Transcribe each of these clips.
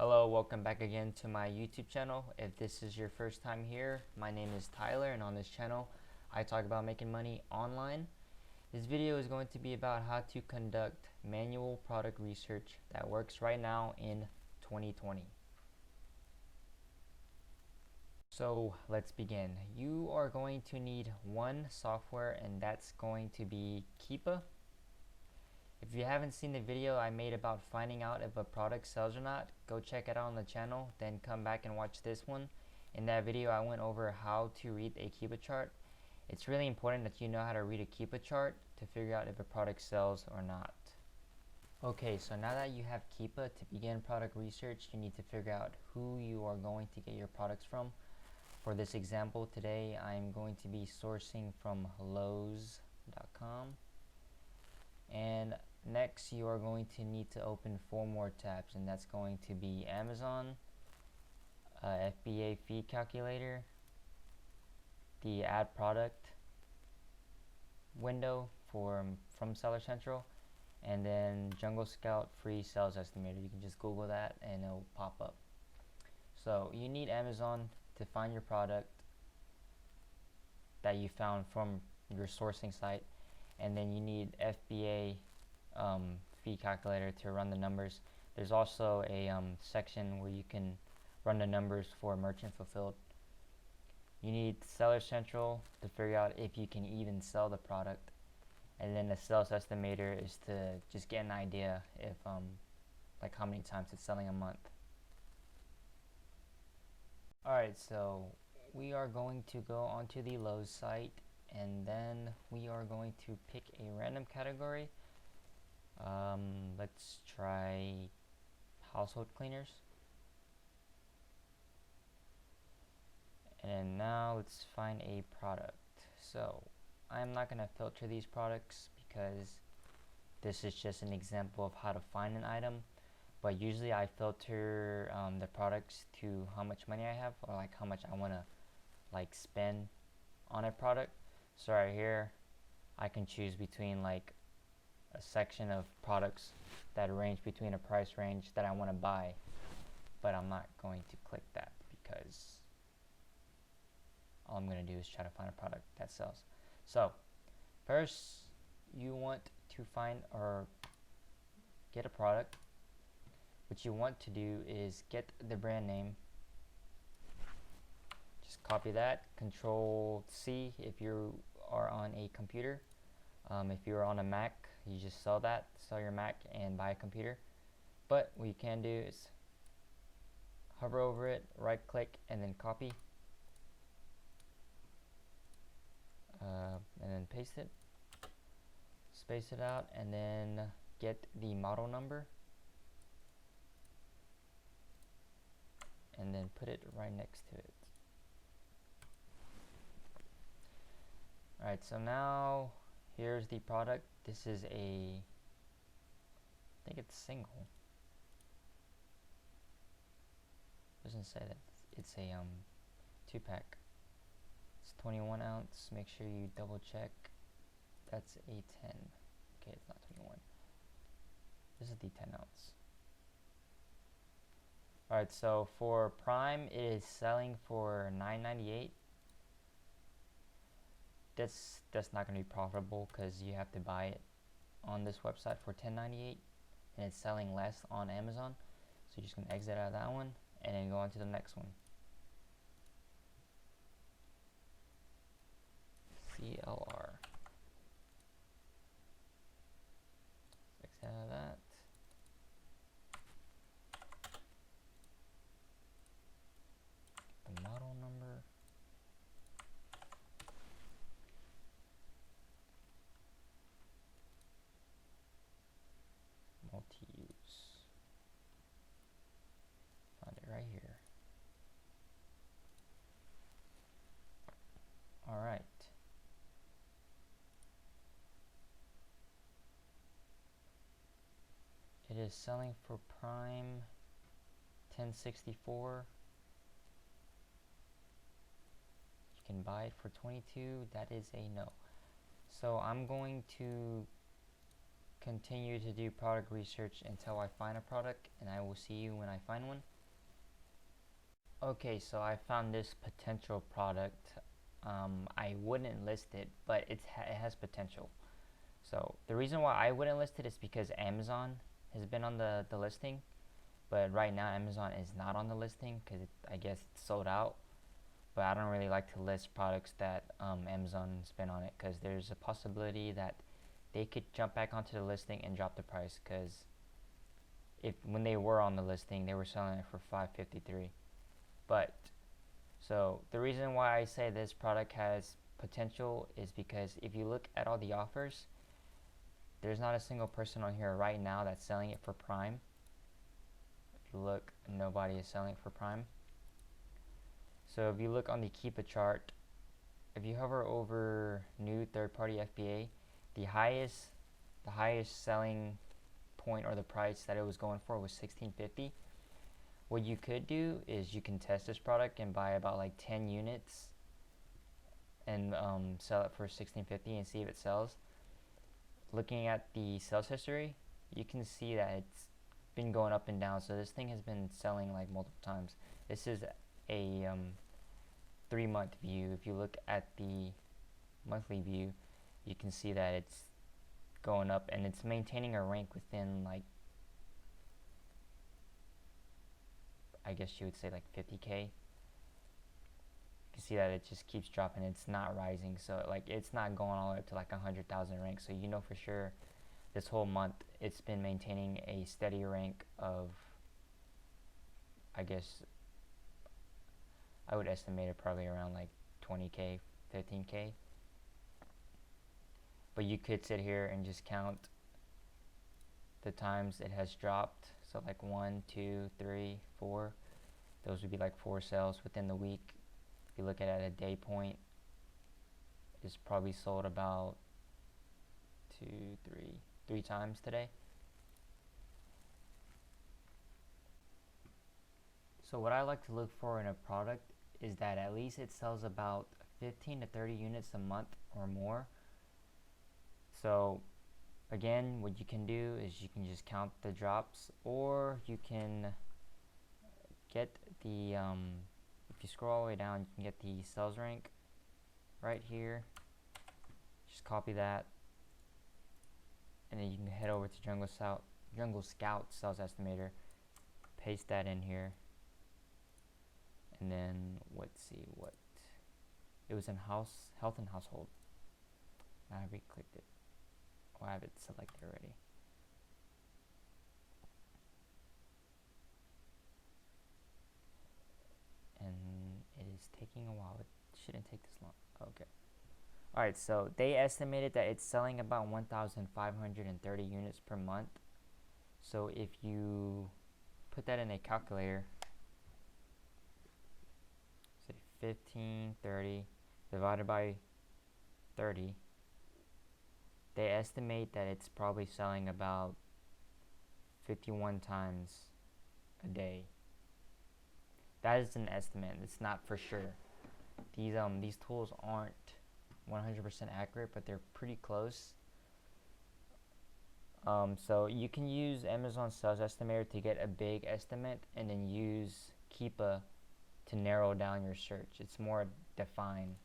Hello, welcome back again to my YouTube channel. If this is your first time here, my name is Tyler, and on this channel I talk about making money online. This video is going to be about how to conduct manual product research that works right now in 2020. So let's begin. You are going to need one software, and that's going to be Keepa. If you haven't seen the video I made about finding out if a product sells or not, go check it out on the channel, then come back and watch this one. In that video I went over how to read a Keepa chart. It's really important that you know how to read a Keepa chart to figure out if a product sells or not. Okay, so now that you have Keepa, to begin product research, you need to figure out who you are going to get your products from. For this example today, I'm going to be sourcing from Lowe's.com. And next, you are going to need to open 4 more tabs, and that's going to be Amazon, FBA fee calculator, the add product window from Seller Central, and then Jungle Scout free sales estimator. You can just Google that and it'll pop up. So you need Amazon to find your product that you found from your sourcing site, and then you need FBA fee calculator to run the numbers. There's also a section where you can run the numbers for merchant fulfilled. You need Seller Central to figure out if you can even sell the product, and then the sales estimator is to just get an idea if like how many times it's selling a month. Alright, so we are going to go onto the Lowe's site, and then we are going to pick a random category. Let's try household cleaners. And now let's find a product. So I'm not going to filter these products because this is just an example of how to find an item, but usually I filter the products to how much money I have, or like how much I want to like spend on a product. So right here I can choose between like a section of products that range between a price range that I want to buy, but I'm not going to click that because all I'm going to do is try to find a product that sells. So first you want to find or get a product. What you want to do is get the brand name. Just copy that, Control C if you are on a computer. If you're on a Mac, you just sell your Mac and buy a computer. But what you can do is hover over it, right click, and then copy, and then paste it, space it out, and then get the model number and then put it right next to it. Alright, so now here's the product. This is I think it's single. Doesn't say that. It's a 2-pack. It's 21 ounce. Make sure you double check. That's a 10. Okay, it's not 21. This is the 10 ounce. Alright, so for Prime, it is selling for $9.98. That's not going to be profitable because you have to buy it on this website for $10.98, and it's selling less on Amazon. So you're just going to exit out of that one and then go on to the next one. CLR. Exit out of that. The model number. Multi-use. Found it right here. Alright. It is selling for Prime $10.64. You can buy it for $22. That is a no. So I'm going to continue to do product research until I find a product, and I will see you when I find one. Okay, so I found this potential product. I wouldn't list it, but it has potential. So the reason why I wouldn't list it is because Amazon has been on the listing, but right now Amazon is not on the listing because I guess it's sold out. But I don't really like to list products that Amazon's been on it, because there's a possibility that they could jump back onto the listing and drop the price, because when they were on the listing they were selling it for $5.53. But so the reason why I say this product has potential is because if you look at all the offers, there's not a single person on here right now that's selling it for Prime. If you look, nobody is selling it for Prime. So if you look on the Keepa chart, if you hover over new third-party FBA, the highest selling point, or the price that it was going for, was $16.50. What you could do is you can test this product and buy about like 10 units and sell it for $16.50 and see if it sells. Looking at the sales history, you can see that it's been going up and down, so this thing has been selling like multiple times. This is a 3-month view. If you look at the monthly view, you can see that it's going up and it's maintaining a rank within, like, I guess you would say like 50k. You can see that it just keeps dropping. It's not rising, so like it's not going all the way up to like 100,000 rank. So you know for sure this whole month it's been maintaining a steady rank of, I guess I would estimate it probably around like 20k, 15k. But you could sit here and just count the times it has dropped. So like 1, 2, 3, 4. Those would be like 4 sales within the week. If you look at it at a day point, it's probably sold about 3 times today. So what I like to look for in a product is that at least it sells about 15 to 30 units a month or more. So again, what you can do is you can just count the drops, or you can get the if you scroll all the way down, you can get the sales rank right here. Just copy that, and then you can head over to Jungle Scout Sales Estimator, paste that in here, and then let's see what it was in health and household. I re-clicked it. Oh, I have it selected already. And it is taking a while. It shouldn't take this long. Okay. Alright, so they estimated that it's selling about 1,530 units per month. So if you put that in a calculator, say 1530 divided by 30, they estimate that it's probably selling about 51 times a day. That is an estimate. It's not for sure. These tools aren't 100% accurate, but they're pretty close. So you can use Amazon Sales Estimator to get a big estimate, and then use Keepa to narrow down your search. It's more defined.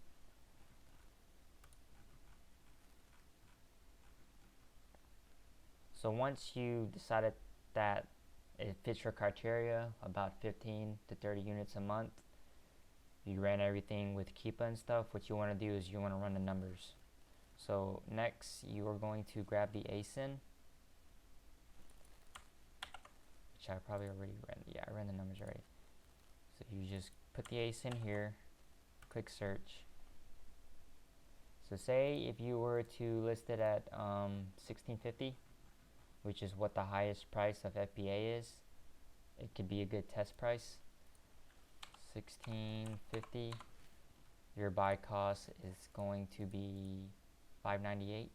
So once you decided that it fits your criteria, about 15 to 30 units a month, you ran everything with Keepa and stuff, what you want to do is you want to run the numbers. So next you are going to grab the ASIN, which I probably already ran. Yeah, I ran the numbers already. So you just put the ASIN here, click search. So say if you were to list it at $16.50, which is what the highest price of FBA is, it could be a good test price. $16.50. Your buy cost is going to be $5.98.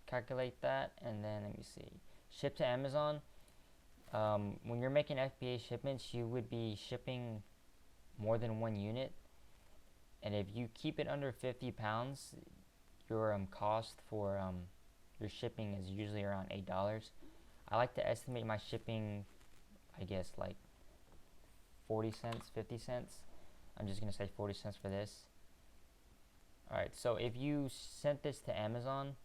Calculate that, and then let me see. Ship to Amazon. When you're making FBA shipments, you would be shipping more than 1 unit, and if you keep it under 50 pounds, your cost for your shipping is usually around $8. I like to estimate my shipping, I guess, like 40 cents, 50 cents. I'm just gonna say 40 cents for this. Alright, so if you sent this to Amazon,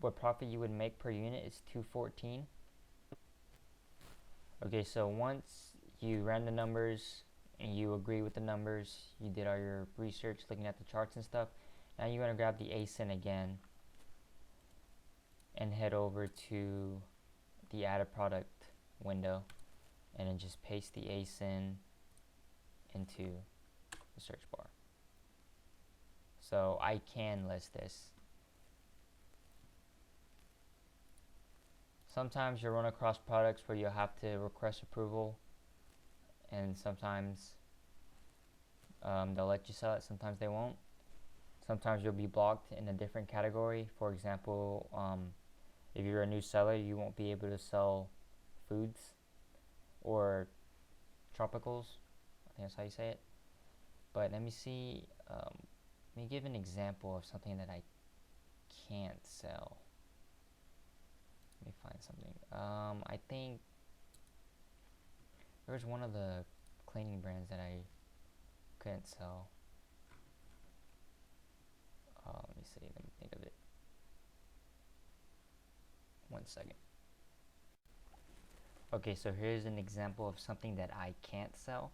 what profit you would make per unit is $2.14. Okay, so once you ran the numbers and you agree with the numbers, you did all your research looking at the charts and stuff, now you're going to grab the ASIN again and head over to the add a product window and then just paste the ASIN into the search bar. So I can list this. Sometimes you'll run across products where you'll have to request approval, and sometimes they'll let you sell it, sometimes they won't. Sometimes you'll be blocked in a different category. For example, if you're a new seller, you won't be able to sell foods or tropicals. I think that's how you say it. But let me see, let me give an example of something that I can't sell. Let me find something. I think there was one of the cleaning brands that I couldn't sell. Let me see, let me think of it. 1 second. Okay, so here's an example of something that I can't sell.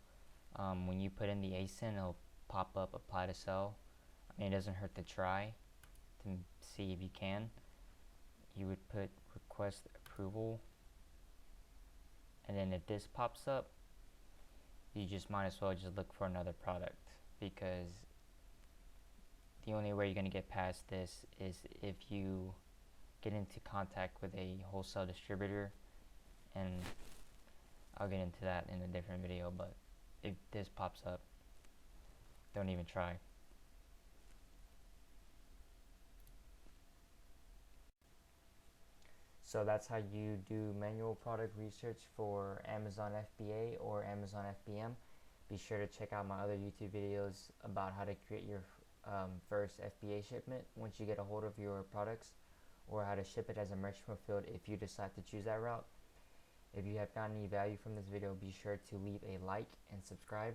When you put in the ASIN, it'll pop up apply to sell. I mean, it doesn't hurt to try to see if you can. You would put request approval, and then if this pops up, you just might as well just look for another product, because the only way you're going to get past this is if you get into contact with a wholesale distributor, and I'll get into that in a different video. But if this pops up, don't even try. So that's how you do manual product research for Amazon FBA or Amazon FBM. Be sure to check out my other YouTube videos about how to create your first FBA shipment once you get a hold of your products, or how to ship it as a merchant fulfilled if you decide to choose that route. If you have gotten any value from this video, be sure to leave a like and subscribe.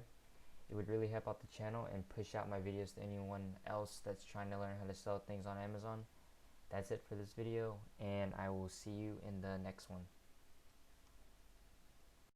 It would really help out the channel and push out my videos to anyone else that's trying to learn how to sell things on Amazon. That's it for this video, and I will see you in the next one.